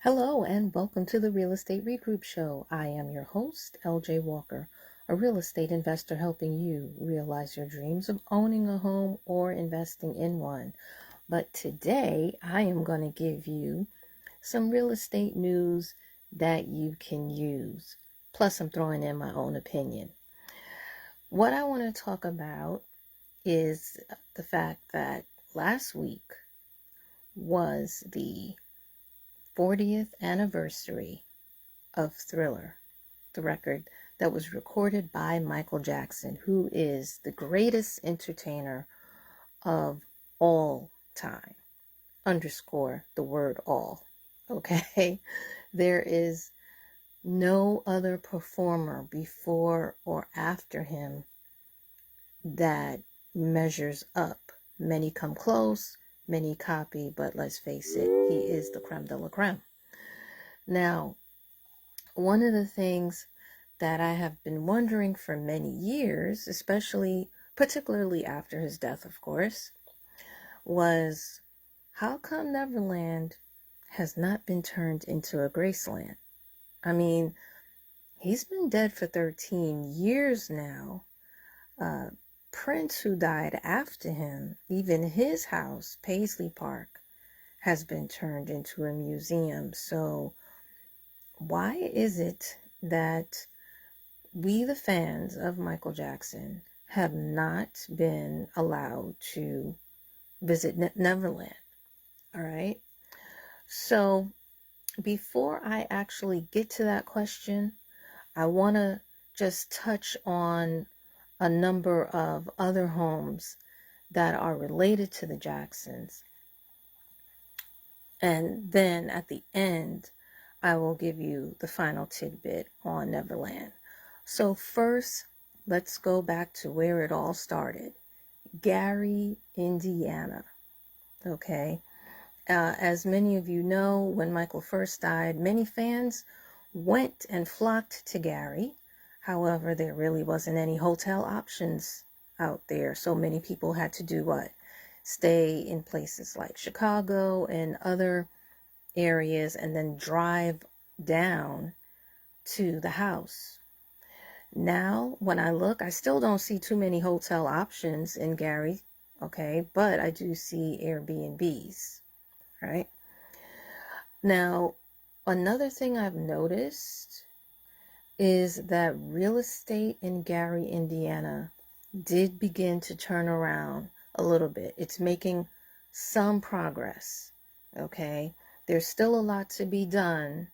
Hello and welcome to the Real Estate Regroup Show. I am your host, LJ Walker, a real estate investor helping you realize your dreams of owning a home or investing in one. But today I am going to give you some real estate news that you can use. Plus, I'm throwing in my own opinion. What I want to talk about is the fact that last week was the 40th anniversary of Thriller, the record that was recorded by Michael Jackson, who is the greatest entertainer of all time. Underscore the word all. Okay? There is no other performer before or after him that measures up. Many come close, many copy, but let's face it, he is the creme de la creme. Now, one of the things that I have been wondering for many years, particularly after his death, of course, was how come Neverland has not been turned into a Graceland? I mean, he's been dead for 13 years now. Prince, who died after him, even his house, Paisley Park, has been turned into a museum. So why is it that we, the fans of Michael Jackson, have not been allowed to visit Neverland? All right. So before I actually get to that question, I want to just touch on a number of other homes that are related to the Jacksons. And then at the end, I will give you the final tidbit on Neverland. So first, let's go back to where it all started. Gary, Indiana. Okay. As many of you know, when Michael first died, many fans went and flocked to Gary. However, there really wasn't any hotel options out there. So many people had to do what? Stay in places like Chicago and other areas and then drive down to the house. Now, when I look, I still don't see too many hotel options in Gary, okay? But I do see Airbnbs, right? Now, another thing I've noticed is that real estate in Gary, Indiana did begin to turn around a little bit. It's making some progress, okay? There's still a lot to be done,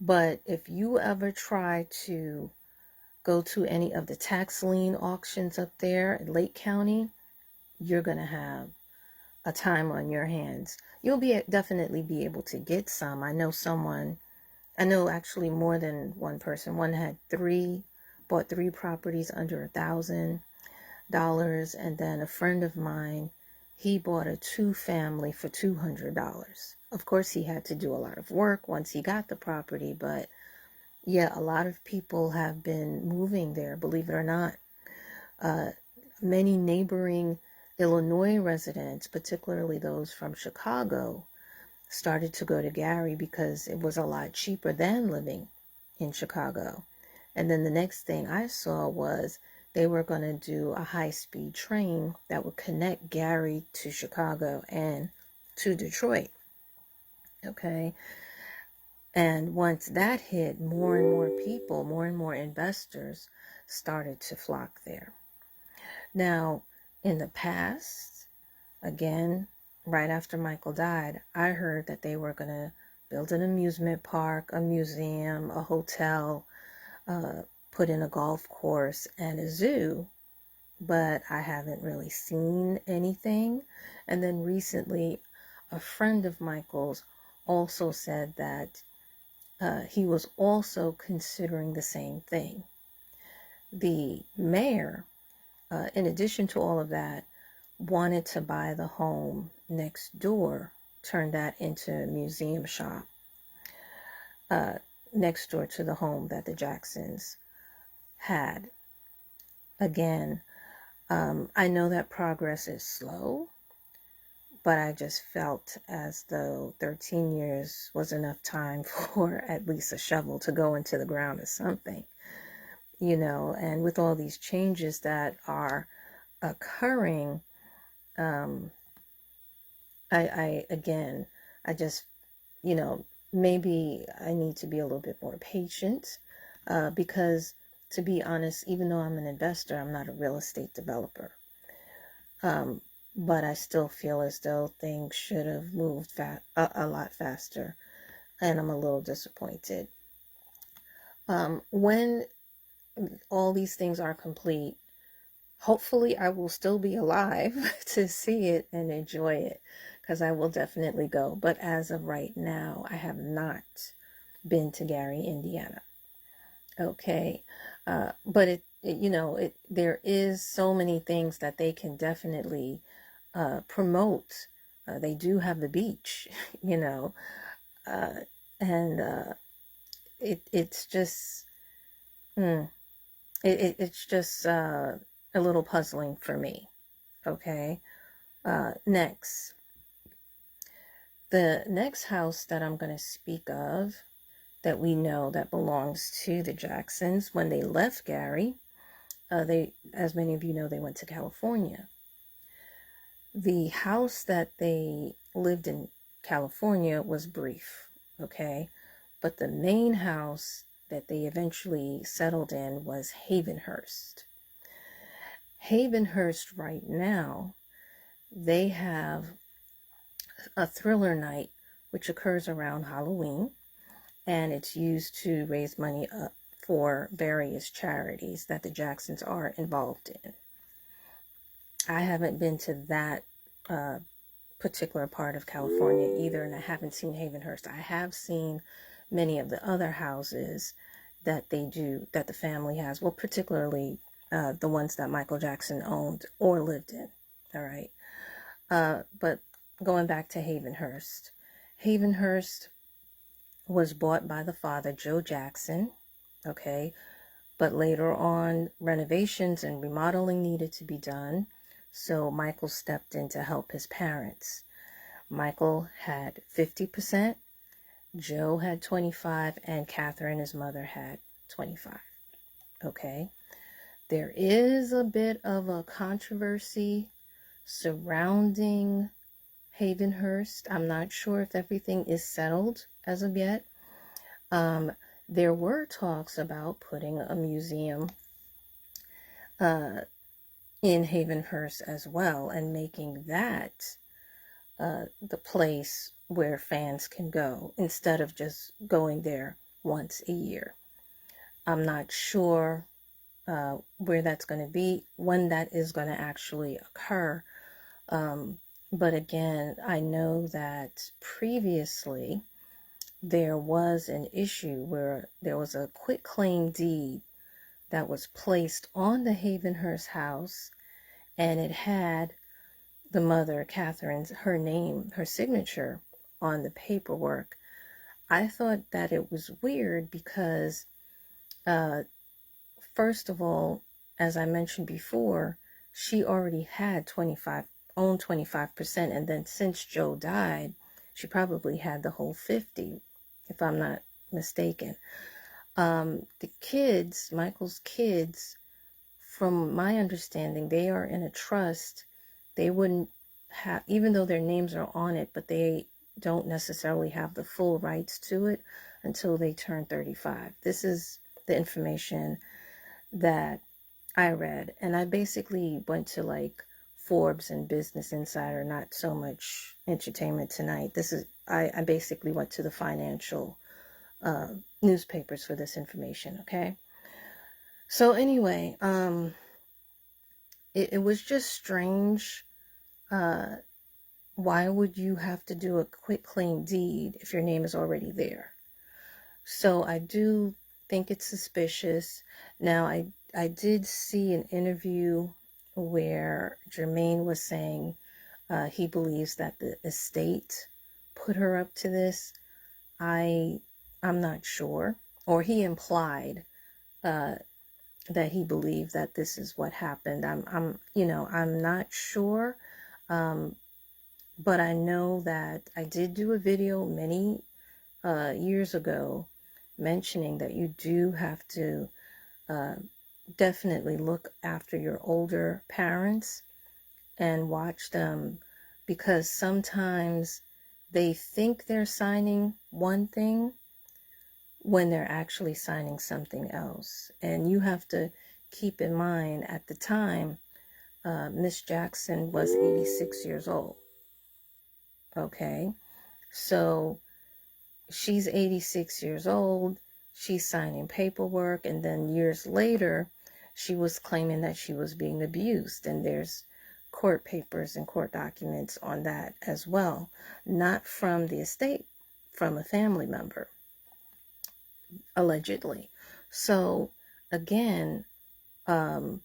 but if you ever try to go to any of the tax lien auctions up there in Lake County, you're going to have a time on your hands. You'll definitely be able to get some. I know actually more than one person. One bought three properties under $1,000. And then a friend of mine, he bought a 2-family for $200. Of course, he had to do a lot of work once he got the property, but yeah, a lot of people have been moving there, believe it or not. Many neighboring Illinois residents, particularly those from Chicago, started to go to Gary because it was a lot cheaper than living in Chicago. And then the next thing I saw was they were going to do a high-speed train that would connect Gary to Chicago and to Detroit. Okay. And once that hit, more and more people, more and more investors started to flock there. Now, in the past, again, right after Michael died, I heard that they were going to build an amusement park, a museum, a hotel, put in a golf course and a zoo, but I haven't really seen anything. And then recently, a friend of Michael's also said that he was also considering the same thing. The mayor, in addition to all of that, wanted to buy the home next door, turn that into a museum shop, next door to the home that the Jacksons had. Again, I know that progress is slow, But I just felt as though 13 years was enough time for at least a shovel to go into the ground or something, and with all these changes that are occurring, again, I just, maybe I need to be a little bit more patient, because to be honest, even though I'm an investor, I'm not a real estate developer. But I still feel as though things should have moved a lot faster, and I'm a little disappointed. When all these things are complete, hopefully I will still be alive to see it and enjoy it, because I will definitely go. But as of right now, I have not been to Gary, Indiana. Okay. But there is so many things that they can definitely promote. They do have the beach, and it's just it's just a little puzzling for me. Okay. Next, the next house that I'm going to speak of, that we know that belongs to the Jacksons, when they left Gary, as many of you know, they went to California. The house that they lived in California was brief, okay? But the main house that they eventually settled in was Havenhurst. Havenhurst right now, they have a thriller night, which occurs around Halloween, and it's used to raise money up for various charities that the Jacksons are involved in. I haven't been to that particular part of California either, and I haven't seen Havenhurst. I have seen many of the other houses that the family has, well, particularly the ones that Michael Jackson owned or lived in. All right. But going back to Havenhurst, Havenhurst was bought by the father, Joe Jackson, okay? But later on, renovations and remodeling needed to be done, so Michael stepped in to help his parents. Michael had 50%, Joe had 25%, and Catherine, his mother, had 25%, okay? There is a bit of a controversy surrounding Havenhurst. I'm not sure if everything is settled as of yet. There were talks about putting a museum in Havenhurst as well, and making that the place where fans can go instead of just going there once a year. I'm not sure where that's going to be, when that is going to actually occur. But again, I know that previously there was an issue where there was a quitclaim deed that was placed on the Havenhurst house, and it had the mother, Catherine's, her name, her signature on the paperwork. I thought that it was weird because, first of all, as I mentioned before, she already had 25%, and then since Joe died, she probably had the whole 50, if I'm not mistaken. The kids, Michael's kids, from my understanding, they are in a trust. They wouldn't have, even though their names are on it, but they don't necessarily have the full rights to it until they turn 35. This is the information that I read, and I basically went to like Forbes and Business Insider, not so much Entertainment Tonight. I basically went to the financial newspapers for this information, okay? So anyway, it was just strange. Why would you have to do a quitclaim deed if your name is already there? So I do think it's suspicious. Now, I did see an interview where Jermaine was saying he believes that the estate put her up to this. I'm not sure. Or he implied that he believed that this is what happened. I'm not sure. but I know that I did do a video many years ago mentioning that you do have to definitely look after your older parents and watch them, because sometimes they think they're signing one thing when they're actually signing something else. And you have to keep in mind, at the time, Miss Jackson was 86 years old. Okay, so she's 86 years old. She's signing paperwork, and then years later, she was claiming that she was being abused. And there's court papers and court documents on that as well. Not from the estate, from a family member, allegedly. So again, when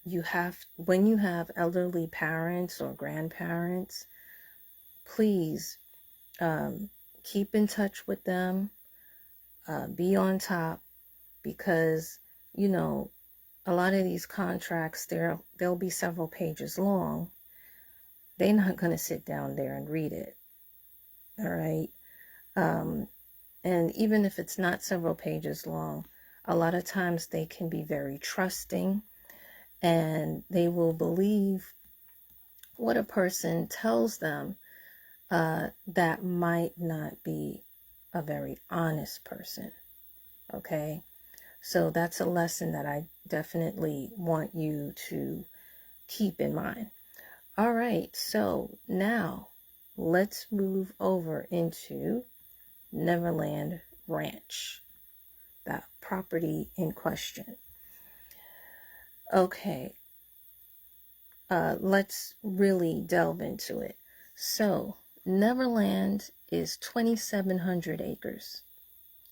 you have elderly parents or grandparents, please keep in touch with them, be on top, because a lot of these contracts, they'll be several pages long. They're not going to sit down there and read it. All right. And even if it's not several pages long, a lot of times they can be very trusting, and they will believe what a person tells them that might not be a very honest person. Okay. So that's a lesson that I definitely want you to keep in mind. All right, so now let's move over into Neverland Ranch, that property in question. Okay, let's really delve into it. So Neverland is 2,700 acres.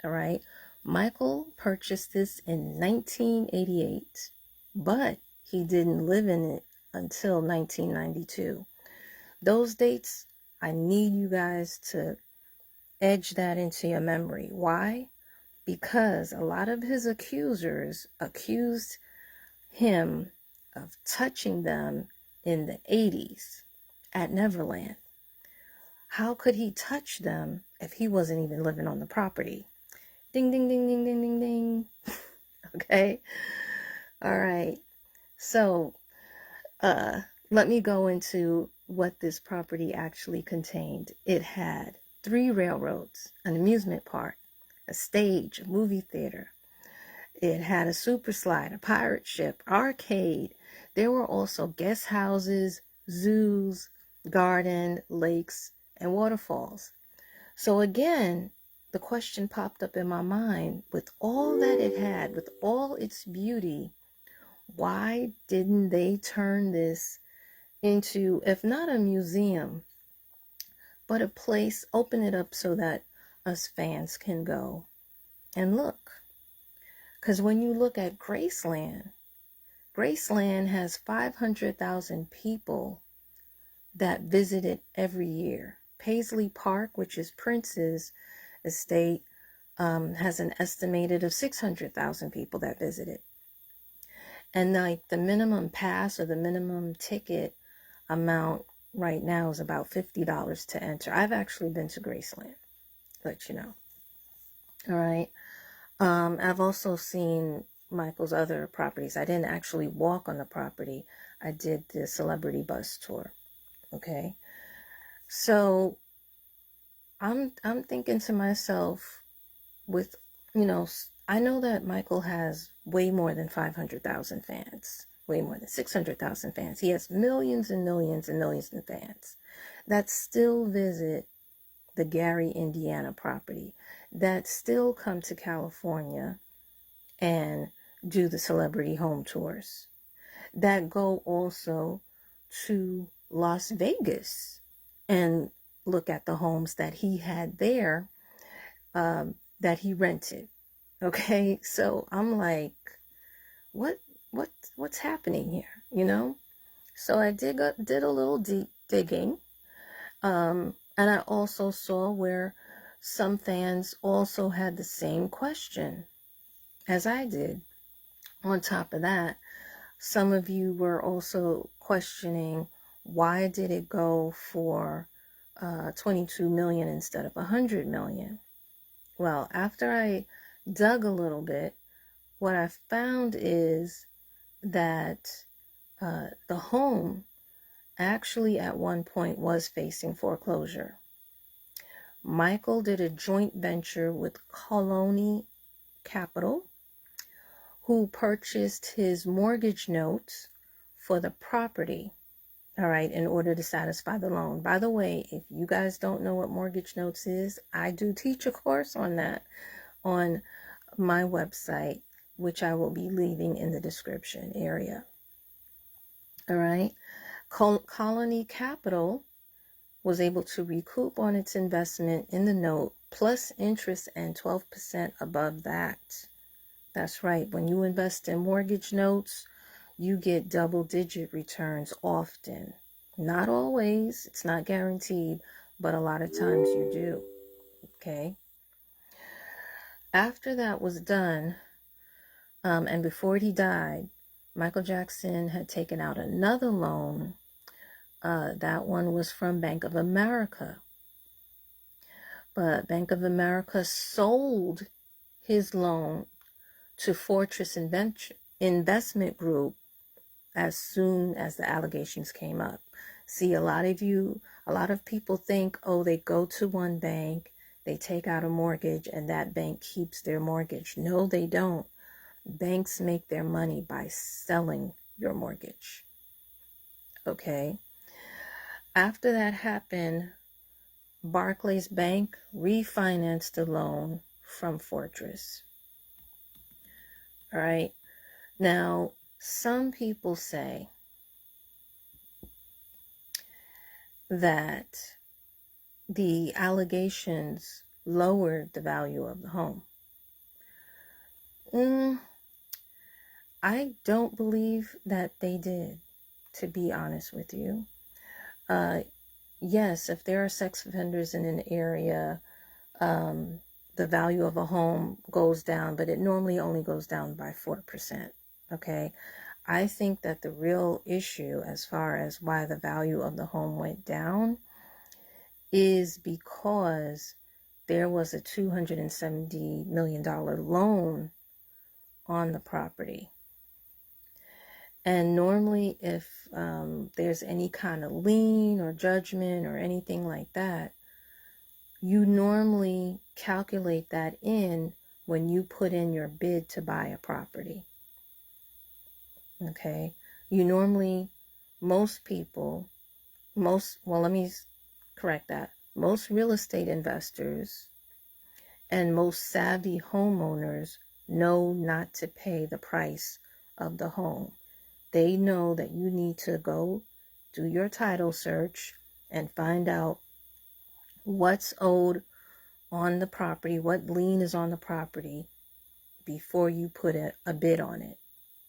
All right. Michael purchased this in 1988, but he didn't live in it until 1992. Those dates, I need you guys to edge that into your memory. Why? Because a lot of his accusers accused him of touching them in the 80s at Neverland. How could he touch them if he wasn't even living on the property? Ding, ding, ding, ding, ding, ding, ding. Okay. All right. So, let me go into what this property actually contained. It had 3 railroads, an amusement park, a stage, a movie theater. It had a super slide, a pirate ship, arcade. There were also guest houses, zoos, garden, lakes, and waterfalls. So again, the question popped up in my mind, with all that it had, with all its beauty, why didn't they turn this into, if not a museum, but a place, open it up so that us fans can go and look? Because when you look at Graceland has 500,000 people that visit it every year. Paisley Park, which is Prince's estate, has an estimated of 600,000 people that visit it. And like the minimum pass or the minimum ticket amount right now is about $50 to enter. I've actually been to Graceland, let you know. All right. I've also seen Michael's other properties. I didn't actually walk on the property. I did the celebrity bus tour. Okay. So I'm thinking to myself, with, I know that Michael has way more than 500,000 fans, way more than 600,000 fans. He has millions and millions and millions of fans that still visit the Gary, Indiana property, that still come to California and do the celebrity home tours, that go also to Las Vegas and look at the homes that he had there, that he rented. Okay, so I'm like, what's happening here? So I did a little deep digging, and I also saw where some fans also had the same question as I did. On top of that, some of you were also questioning Why did it go for 22 million instead of 100 million? Well, after I dug a little bit, what I found is that the home actually at one point was facing foreclosure. Michael did a joint venture with Colony Capital, who purchased his mortgage notes for the property, all right, in order to satisfy the loan. By the way, if you guys don't know what mortgage notes is, I do teach a course on that on my website, which I will be leaving in the description area. All right. Colony Capital was able to recoup on its investment in the note plus interest and 12% above that. That's right. When you invest in mortgage notes, you get double-digit returns often. Not always. It's not guaranteed, but a lot of times you do. Okay. After that was done, and before he died, Michael Jackson had taken out another loan. That one was from Bank of America. But Bank of America sold his loan to Fortress Investment Group as soon as the allegations came up. See, a lot of people think, oh, they go to one bank, they take out a mortgage, and that bank keeps their mortgage. No, they don't. Banks make their money by selling your mortgage. Okay? After that happened, Barclays Bank refinanced the loan from Fortress. All right? Now, some people say that the allegations lowered the value of the home. I don't believe that they did, to be honest with you. Yes, if there are sex offenders in an area, the value of a home goes down, but it normally only goes down by 4%. Okay. I think that the real issue as far as why the value of the home went down is because there was a $270 million loan on the property. And normally if there's any kind of lien or judgment or anything like that, you normally calculate that in when you put in your bid to buy a property. Okay? You normally, most real estate investors and most savvy homeowners know not to pay the price of the home. They know that you need to go do your title search and find out what's owed on the property, what lien is on the property before you put a bid on it.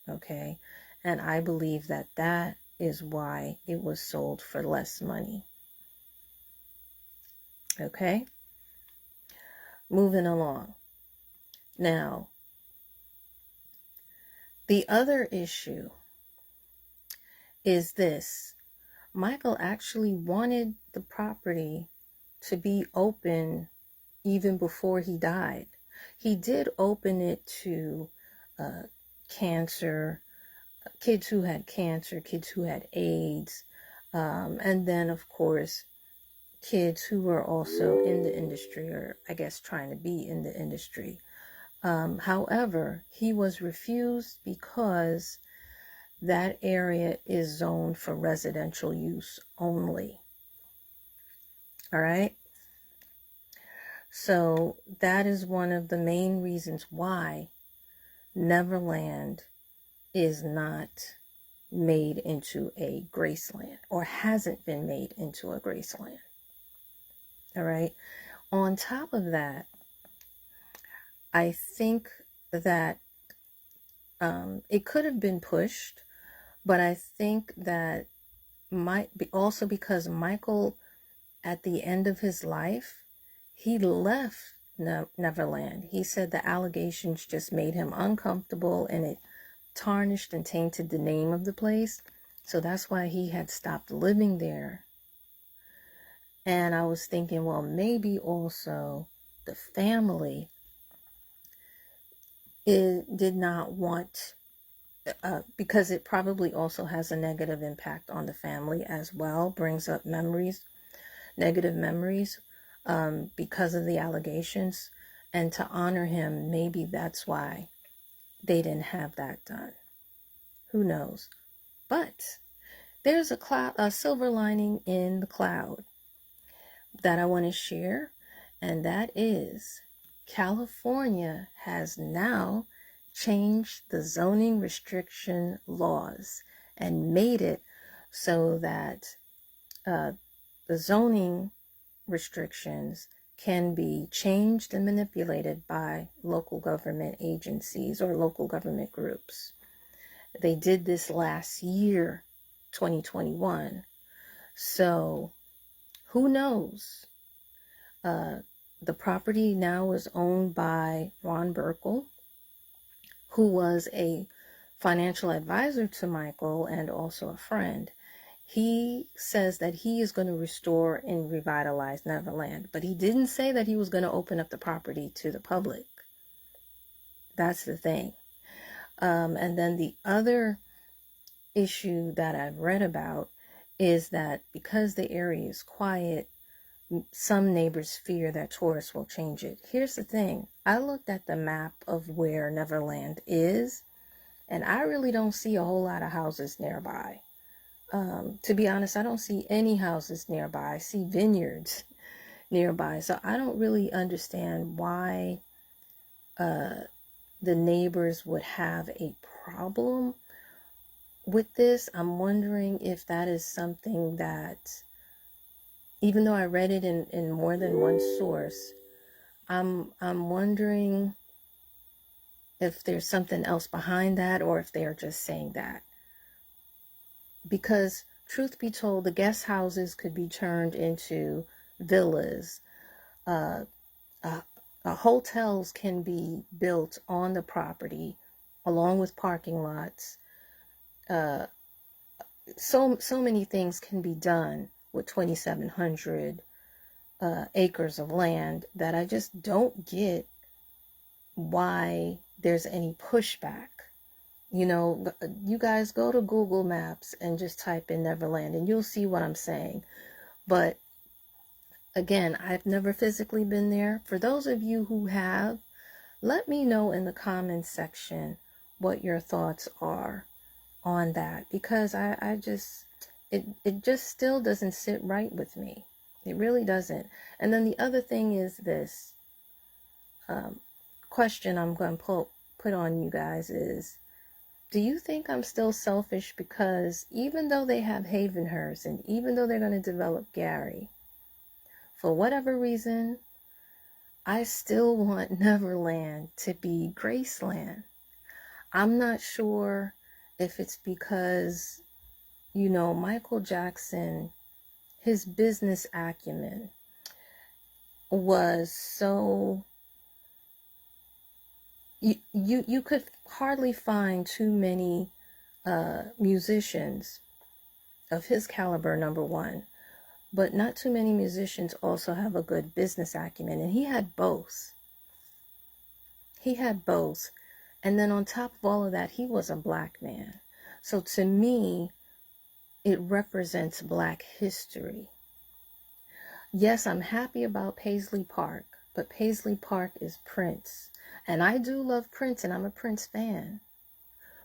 Okay? And I believe that that is why it was sold for less money. Okay? Moving along. Now, the other issue is this. Michael actually wanted the property to be open even before he died. He did open it to cancer, kids who had cancer, kids who had AIDS, and then, of course, kids who were also in the industry, or I guess trying to be in the industry. However, he was refused because that area is zoned for residential use only. All right? So that is one of the main reasons why Neverland is not made into a Graceland, or hasn't been made into a Graceland. All right? On top of that, I think that it could have been pushed, but I think that might be also because Michael, at the end of his life, he left Neverland. He said the allegations just made him uncomfortable and it tarnished and tainted the name of the place. So that's why he had stopped living there. And I was thinking, well, maybe also the family did not want, because it probably also has a negative impact on the family as well, brings up memories, negative memories, because of the allegations. And to honor him, maybe that's why they didn't have that done. Who knows? But there's a silver lining in the cloud that I want to share, and that is California has now changed the zoning restriction laws and made it so that the zoning restrictions can be changed and manipulated by local government agencies or local government groups. They did this last year, 2021. So who knows? The property now is owned by Ron Burkle, who was a financial advisor to Michael and also a friend. He says that he is going to restore and revitalize Neverland, but he didn't say that he was going to open up the property to the public. That's the thing. And then the other issue that I've read about is that because the area is quiet, some neighbors fear that tourists will change it. Here's the thing. I looked at the map of where Neverland is, and I really don't see a whole lot of houses nearby. To be honest, I don't see any houses nearby. I see vineyards nearby. So I don't really understand why the neighbors would have a problem with this. I'm wondering if that is something that, even though I read it in more than one source, I'm wondering if there's something else behind that, or if they are just saying that. Because truth be told, the guest houses could be turned into villas. Hotels can be built on the property along with parking lots. So many things can be done with 2,700 acres of land that I just don't get why there's any pushback. You know, you guys go to Google Maps and just type in Neverland and you'll see what I'm saying. But again, I've never physically been there. For those of you who have, let me know in the comments section what your thoughts are on that, because I just, it just still doesn't sit right with me. It really doesn't. And then the other thing is this question I'm going to put on you guys is, do you think I'm still selfish because even though they have Havenhurst and even though they're going to develop Gary, for whatever reason, I still want Neverland to be Graceland? I'm not sure if it's because, you know, Michael Jackson, his business acumen was so, you could hardly find too many musicians of his caliber, number one, but not too many musicians also have a good business acumen, and he had both. He had both. And then on top of all of that, he was a black man. So to me, it represents black history. Yes, I'm happy about Paisley Park, but Paisley Park is Prince. And I do love Prince, and I'm a Prince fan.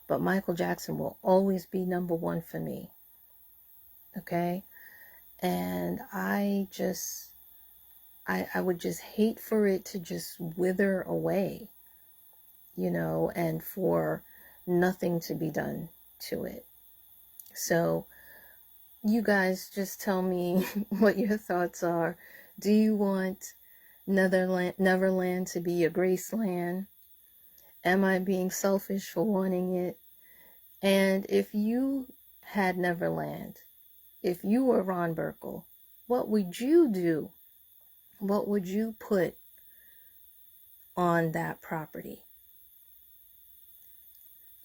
But Michael Jackson will always be number one for me. Okay? And I would just hate for it to just wither away, you know, and for nothing to be done to it. So you guys just tell me what your thoughts are. Do you want Neverland to be a Graceland? Am I being selfish for wanting it? And if you had Neverland, if you were Ron Burkle, what would you do? What would you put on that property?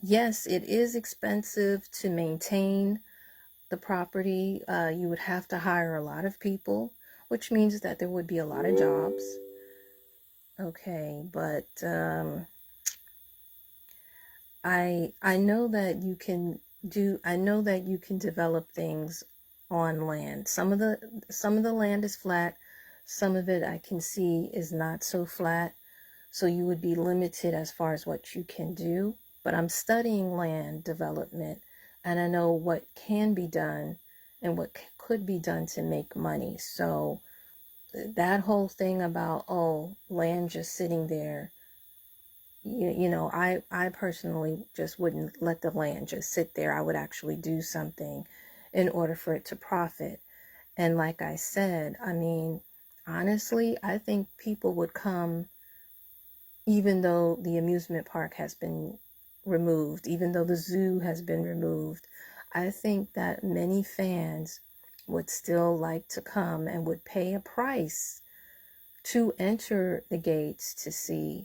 Yes, it is expensive to maintain the property, you would have to hire a lot of people, which means that there would be a lot of jobs. Okay, but I know that you can I know that you can develop things on land. Some of the land is flat, some of it I can see is not so flat. So you would be limited as far as what you can do. But I'm studying land development, and I know what can be done and what could be done to make money. So that whole thing about, oh, land just sitting there, I personally just wouldn't let the land just sit there. I would actually do something in order for it to profit. And like I said, I mean, honestly, I think people would come even though the amusement park has been removed, even though the zoo has been removed. I think that many fans would still like to come and would pay a price to enter the gates to see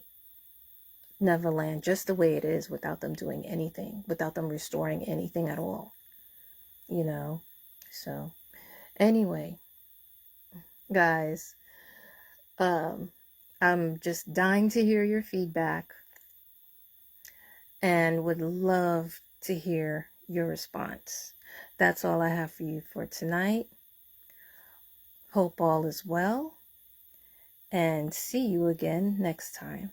Neverland just the way it is, without them doing anything, without them restoring anything at all, you know? So, anyway, guys, um, I'm just dying to hear your feedback and would love to hear your response. That's all I have for you for tonight. Hope all is well, and see you again next time.